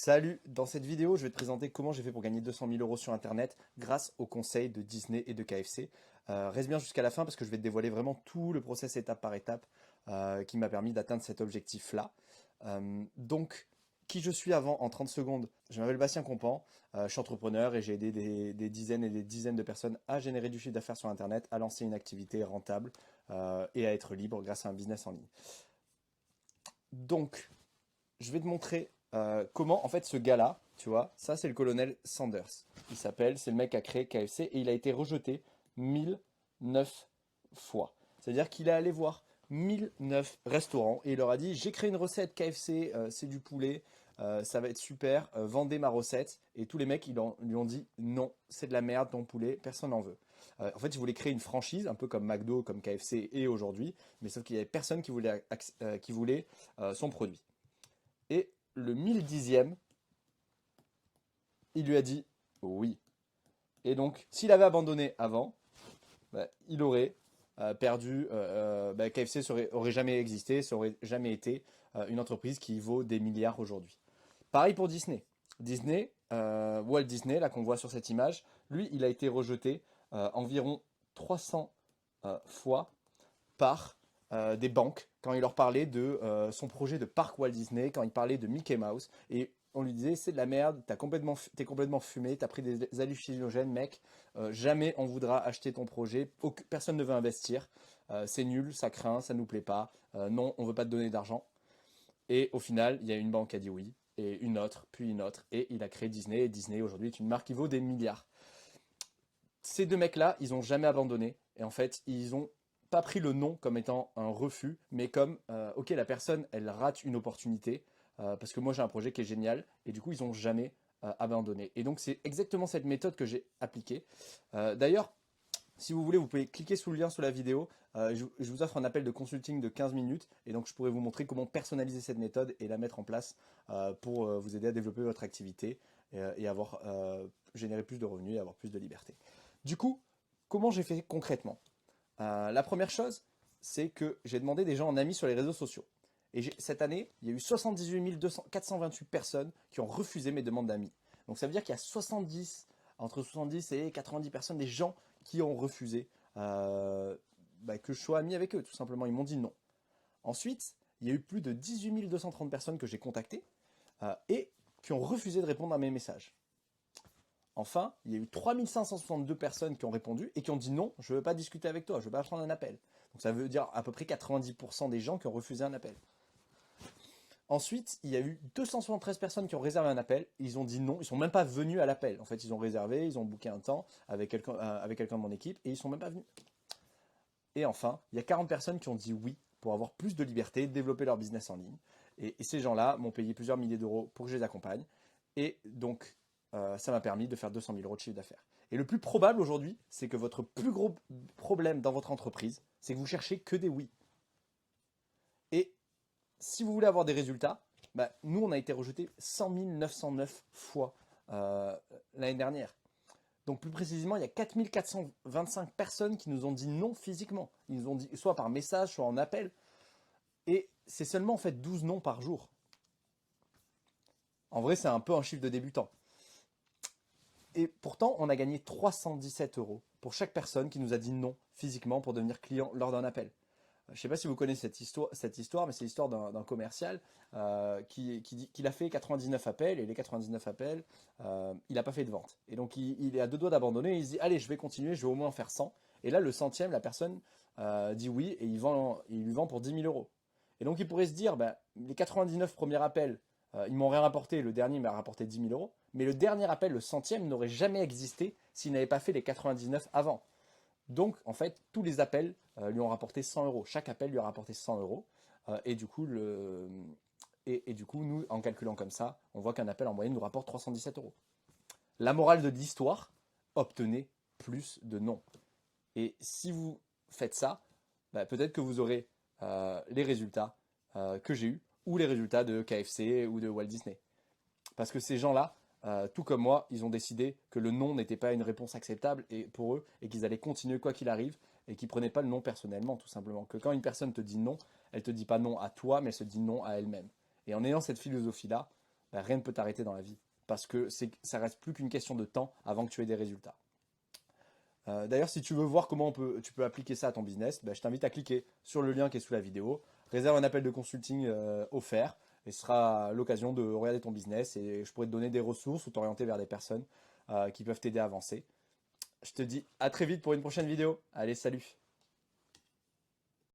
Salut, dans cette vidéo, je vais te présenter comment j'ai fait pour gagner 200 000 euros sur Internet grâce aux conseils de Disney et de KFC. Reste bien jusqu'à la fin parce que je vais te dévoiler vraiment tout le process étape par étape qui m'a permis d'atteindre cet objectif-là. Donc, qui je suis avant en 30 secondes? Je m'appelle Bastien Compan, je suis entrepreneur et j'ai aidé des dizaines et des dizaines de personnes à générer du chiffre d'affaires sur Internet, à lancer une activité rentable et à être libre grâce à un business en ligne. Donc, je vais te montrer comment, en fait, ce gars-là, tu vois, ça c'est le colonel Sanders. Il s'appelle, c'est le mec qui a créé KFC et il a été rejeté 1009 fois. C'est-à-dire qu'il est allé voir 1009 restaurants et il leur a dit, j'ai créé une recette KFC, c'est du poulet, ça va être super, vendez ma recette. Et tous les mecs, lui ont dit, non, c'est de la merde ton poulet, personne n'en veut. En fait, il voulait créer une franchise, un peu comme McDo, comme KFC et aujourd'hui, mais sauf qu'il n'y avait personne qui voulait son produit. Et le 1010e, il lui a dit oui. Et donc, s'il avait abandonné avant, bah, il aurait perdu. KFC aurait jamais existé, ça aurait jamais été une entreprise qui vaut des milliards aujourd'hui. Pareil pour Disney. Walt Disney, là qu'on voit sur cette image, lui, il a été rejeté environ 300 fois par des banques quand il leur parlait de son projet de parc Walt Disney, quand il parlait de Mickey Mouse. Et on lui disait, c'est de la merde, t'es complètement fumé, t'as pris des hallucinogènes, mec, jamais on voudra acheter ton projet, personne ne veut investir, c'est nul, ça craint, ça nous plaît pas, non, on veut pas te donner d'argent. Et au final, il y a une banque qui a dit oui, et une autre, puis une autre, et il a créé Disney, et Disney aujourd'hui est une marque qui vaut des milliards. Ces deux mecs-là, ils ont jamais abandonné. Et en fait, ils ont pas pris le non comme étant un refus, mais comme, ok, la personne, elle rate une opportunité, parce que moi j'ai un projet qui est génial, et du coup, ils ont jamais abandonné. Et donc, c'est exactement cette méthode que j'ai appliquée. D'ailleurs, si vous voulez, vous pouvez cliquer sous le lien sous la vidéo. Je vous offre un appel de consulting de 15 minutes, et donc je pourrais vous montrer comment personnaliser cette méthode et la mettre en place pour vous aider à développer votre activité et avoir générer plus de revenus et avoir plus de liberté. Du coup, comment j'ai fait concrètement? La première chose, c'est que j'ai demandé des gens en amis sur les réseaux sociaux. Et cette année, il y a eu 78 428 personnes qui ont refusé mes demandes d'amis. Donc ça veut dire qu'il y a entre 70 et 90 personnes, des gens qui ont refusé que je sois ami avec eux, tout simplement. Ils m'ont dit non. Ensuite, il y a eu plus de 18 230 personnes que j'ai contactées et qui ont refusé de répondre à mes messages. Enfin, il y a eu 3562 personnes qui ont répondu et qui ont dit non, je ne veux pas discuter avec toi, je ne veux pas prendre un appel. Donc ça veut dire à peu près 90% des gens qui ont refusé un appel. Ensuite, il y a eu 273 personnes qui ont réservé un appel, ils ont dit non, ils ne sont même pas venus à l'appel. En fait, ils ont réservé, ils ont booké un temps avec quelqu'un de mon équipe et ils ne sont même pas venus. Et enfin, il y a 40 personnes qui ont dit oui pour avoir plus de liberté, développer leur business en ligne. Et ces gens-là m'ont payé plusieurs milliers d'euros pour que je les accompagne. Et donc, ça m'a permis de faire 200 000 euros de chiffre d'affaires. Et le plus probable aujourd'hui, c'est que votre plus gros problème dans votre entreprise, c'est que vous cherchez que des oui. Et si vous voulez avoir des résultats, bah, nous, on a été rejetés 100 909 fois l'année dernière. Donc plus précisément, il y a 4425 personnes qui nous ont dit non physiquement. Ils nous ont dit soit par message, soit en appel. Et c'est seulement en fait 12 non par jour. En vrai, c'est un peu un chiffre de débutant. Et pourtant, on a gagné 317 euros pour chaque personne qui nous a dit non physiquement pour devenir client lors d'un appel. Je ne sais pas si vous connaissez cette histoire, mais c'est l'histoire d'un commercial qui dit qu'il a fait 99 appels et les 99 appels, il n'a pas fait de vente. Et donc il est à deux doigts d'abandonner. Il se dit allez, je vais continuer, je vais au moins en faire 100. Et là, le centième, la personne dit oui et il lui vend pour 10 000 euros. Et donc il pourrait se dire bah, les 99 premiers appels, ils m'ont rien rapporté, le dernier m'a rapporté 10 000 euros. Mais le dernier appel, le centième, n'aurait jamais existé s'il n'avait pas fait les 99 avant. Donc, en fait, tous les appels lui ont rapporté 100 euros. Chaque appel lui a rapporté 100 euros. Et du coup, nous, en calculant comme ça, on voit qu'un appel en moyenne nous rapporte 317 euros. La morale de l'histoire, obtenez plus de non. Et si vous faites ça, bah, peut-être que vous aurez les résultats que j'ai eus ou les résultats de KFC ou de Walt Disney. Parce que ces gens-là, tout comme moi, ils ont décidé que le non n'était pas une réponse acceptable pour eux et qu'ils allaient continuer quoi qu'il arrive et qu'ils ne prenaient pas le non personnellement, tout simplement. Que quand une personne te dit non, elle ne te dit pas non à toi, mais elle se dit non à elle-même. Et en ayant cette philosophie-là, bah, rien ne peut t'arrêter dans la vie. Parce que ça reste plus qu'une question de temps avant que tu aies des résultats. D'ailleurs, si tu veux voir comment tu peux appliquer ça à ton business, bah, je t'invite à cliquer sur le lien qui est sous la vidéo. Réserve un appel de consulting offert et ce sera l'occasion de regarder ton business et je pourrai te donner des ressources ou t'orienter vers des personnes qui peuvent t'aider à avancer. Je te dis à très vite pour une prochaine vidéo. Allez, salut!